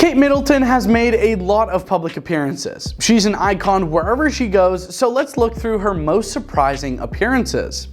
Kate Middleton has made a lot of public appearances. She's an icon wherever she goes, so let's look through her most surprising appearances.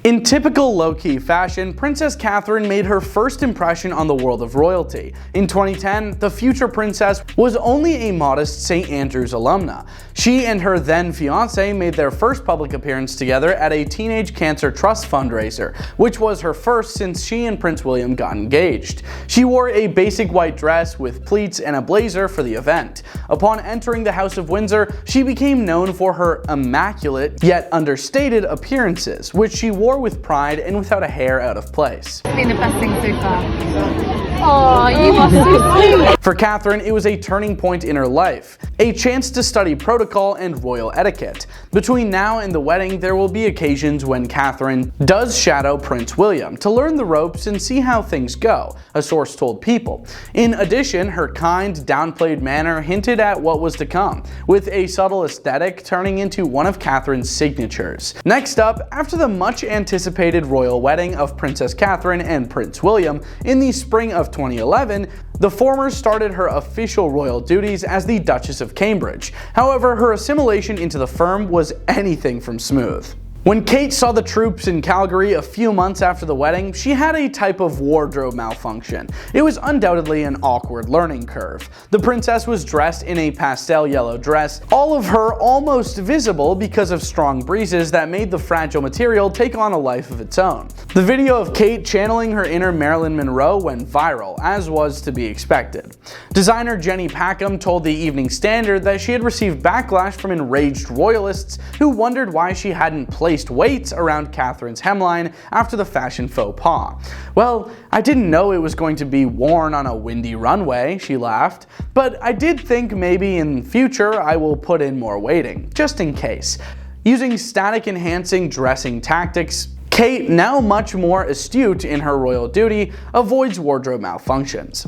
In typical low-key fashion, Princess Catherine made her first impression on the world of royalty. In 2010, the future princess was only a modest St. Andrews alumna. She and her then-fiancé made their first public appearance together at a Teenage Cancer Trust fundraiser, which was her first since she and Prince William got engaged. She wore a basic white dress with pleats and a blazer for the event. Upon entering the House of Windsor, she became known for her immaculate, yet understated appearances, which she wore with pride and without a hair out of place. It's been the best thing so far. Oh, you are so sweet. For Catherine, it was a turning point in her life, a chance to study protocol and royal etiquette. Between now and the wedding, there will be occasions when Catherine does shadow Prince William to learn the ropes and see how things go, a source told People. In addition, her kind, downplayed manner hinted at what was to come, with a subtle aesthetic turning into one of Catherine's signatures. Next up, after the much anticipated royal wedding of Princess Catherine and Prince William in the spring of 2011, the former started her official royal duties as the Duchess of Cambridge. However, her assimilation into the firm was anything from smooth. When Kate saw the troops in Calgary a few months after the wedding, she had a type of wardrobe malfunction. It was undoubtedly an awkward learning curve. The princess was dressed in a pastel yellow dress, all of her almost visible because of strong breezes that made the fragile material take on a life of its own. The video of Kate channeling her inner Marilyn Monroe went viral, as was to be expected. Designer Jenny Packham told the Evening Standard that she had received backlash from enraged royalists who wondered why she hadn't placed weights around Catherine's hemline after the fashion faux pas. "Well, I didn't know it was going to be worn on a windy runway," she laughed, "but I did think maybe in future I will put in more weighting, just in case." Using static-enhancing dressing tactics, Kate, now much more astute in her royal duty, avoids wardrobe malfunctions.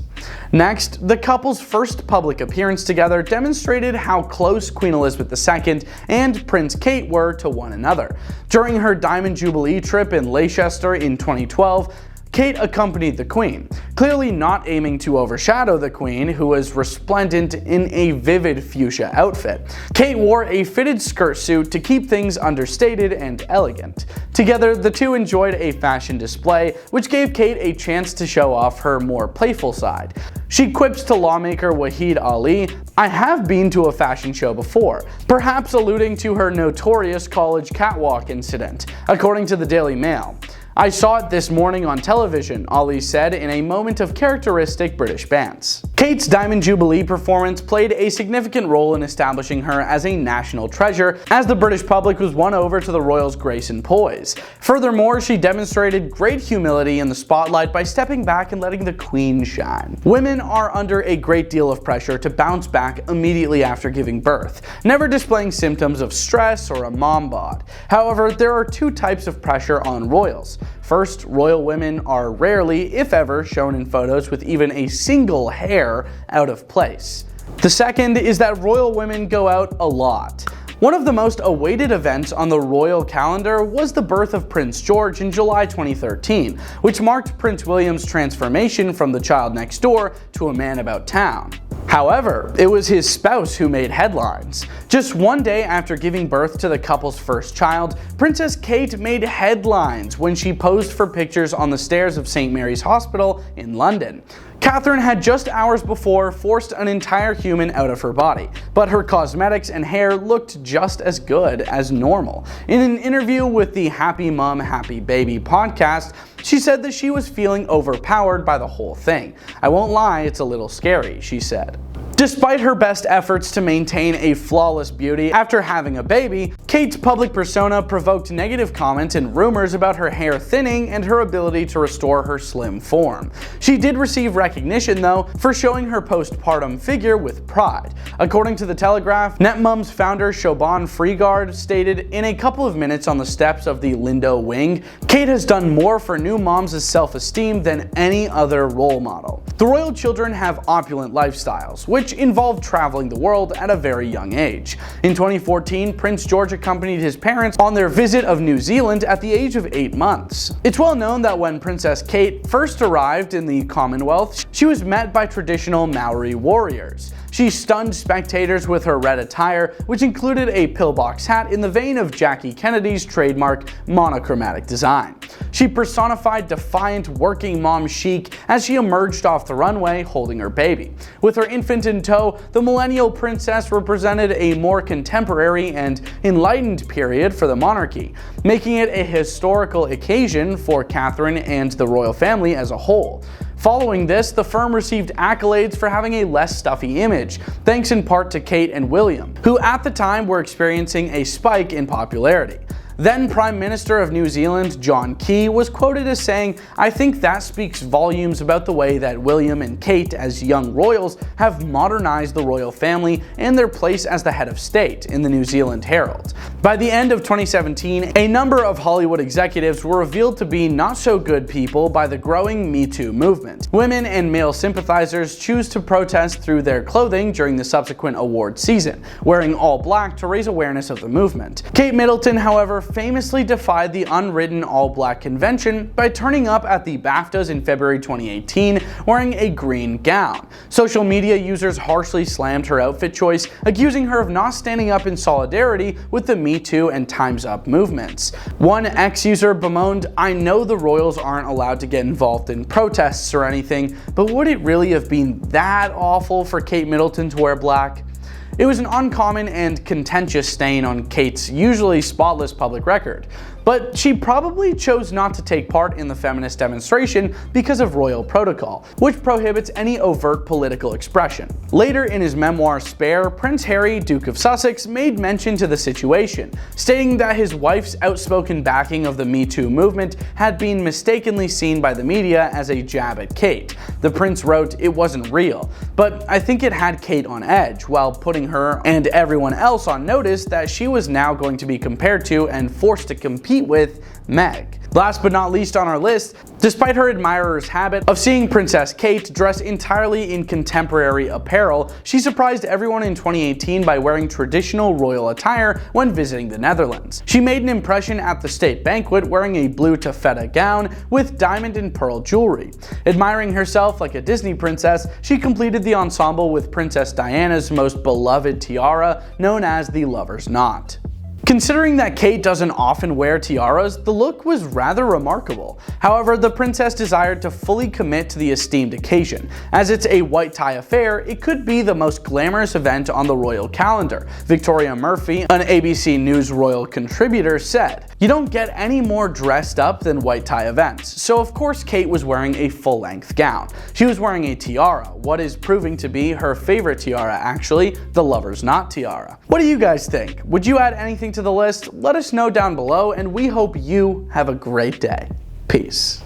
Next, the couple's first public appearance together demonstrated how close Queen Elizabeth II and Prince Kate were to one another. During her Diamond Jubilee trip in Leicester in 2012, Kate accompanied the Queen, clearly not aiming to overshadow the Queen, who was resplendent in a vivid fuchsia outfit. Kate wore a fitted skirt suit to keep things understated and elegant. Together, the two enjoyed a fashion display, which gave Kate a chance to show off her more playful side. She quips to lawmaker Waheed Ali, "I have been to a fashion show before," perhaps alluding to her notorious college catwalk incident, according to the Daily Mail. "I saw it this morning on television," Ali said in a moment of characteristic British bants. Kate's Diamond Jubilee performance played a significant role in establishing her as a national treasure, as the British public was won over to the royals' grace and poise. Furthermore, she demonstrated great humility in the spotlight by stepping back and letting the Queen shine. Women are under a great deal of pressure to bounce back immediately after giving birth, never displaying symptoms of stress or a mom bod. However, there are two types of pressure on royals. First, royal women are rarely, if ever, shown in photos with even a single hair out of place. The second is that royal women go out a lot. One of the most awaited events on the royal calendar was the birth of Prince George in July 2013, which marked Prince William's transformation from the child next door to a man about town. However, it was his spouse who made headlines. Just one day after giving birth to the couple's first child, Princess Kate made headlines when she posed for pictures on the stairs of St. Mary's Hospital in London. Catherine had just hours before forced an entire human out of her body, but her cosmetics and hair looked just as good as normal. In an interview with the Happy Mom, Happy Baby podcast, she said that she was feeling overpowered by the whole thing. "I won't lie, it's a little scary," she said. Despite her best efforts to maintain a flawless beauty after having a baby, Kate's public persona provoked negative comments and rumors about her hair thinning and her ability to restore her slim form. She did receive recognition, though, for showing her postpartum figure with pride. According to The Telegraph, NetMum's founder Siobhan Freegard stated, "In a couple of minutes on the steps of the Lindo Wing, Kate has done more for new moms' self-esteem than any other role model." The royal children have opulent lifestyles, which involved traveling the world at a very young age. In 2014, Prince George accompanied his parents on their visit of New Zealand at the age of 8 months. It's well known that when Princess Kate first arrived in the Commonwealth, she was met by traditional Maori warriors. She stunned spectators with her red attire, which included a pillbox hat in the vein of Jackie Kennedy's trademark monochromatic design. She personified defiant working mom chic as she emerged off the runway holding her baby. With her infant in tow, the millennial princess represented a more contemporary and enlightened period for the monarchy, making it a historical occasion for Catherine and the royal family as a whole. Following this, the firm received accolades for having a less stuffy image, thanks in part to Kate and William, who at the time were experiencing a spike in popularity. Then Prime Minister of New Zealand, John Key, was quoted as saying, "I think that speaks volumes about the way that William and Kate, as young royals, have modernized the royal family and their place as the head of state," in the New Zealand Herald. By the end of 2017, a number of Hollywood executives were revealed to be not so good people by the growing Me Too movement. Women and male sympathizers choose to protest through their clothing during the subsequent award season, wearing all black to raise awareness of the movement. Kate Middleton, however, famously defied the unwritten all-black convention by turning up at the BAFTAs in February 2018 wearing a green gown. Social media users harshly slammed her outfit choice, accusing her of not standing up in solidarity with the Me Too and Time's Up movements. One ex-user bemoaned, "I know the royals aren't allowed to get involved in protests or anything, but would it really have been that awful for Kate Middleton to wear black?" It was an uncommon and contentious stain on Kate's usually spotless public record, but she probably chose not to take part in the feminist demonstration because of royal protocol, which prohibits any overt political expression. Later in his memoir Spare, Prince Harry, Duke of Sussex, made mention to the situation, stating that his wife's outspoken backing of the Me Too movement had been mistakenly seen by the media as a jab at Kate. The prince wrote, "It wasn't real, but I think it had Kate on edge, while putting her and everyone else on notice that she was now going to be compared to and forced to compete with Meg." Last but not least on our list, despite her admirers' habit of seeing Princess Kate dress entirely in contemporary apparel, she surprised everyone in 2018 by wearing traditional royal attire when visiting the Netherlands. She made an impression at the state banquet wearing a blue taffeta gown with diamond and pearl jewelry. Admiring herself like a Disney princess, she completed the ensemble with Princess Diana's most beloved tiara, known as the Lover's Knot. Considering that Kate doesn't often wear tiaras, the look was rather remarkable. However, the princess desired to fully commit to the esteemed occasion. As it's a white tie affair, it could be the most glamorous event on the royal calendar. Victoria Murphy, an ABC News royal contributor, said, "You don't get any more dressed up than white tie events." So of course Kate was wearing a full-length gown. She was wearing a tiara, what is proving to be her favorite tiara actually, the Lover's Knot tiara. What do you guys think? Would you add anything to the list? Let us know down below, and we hope you have a great day. Peace.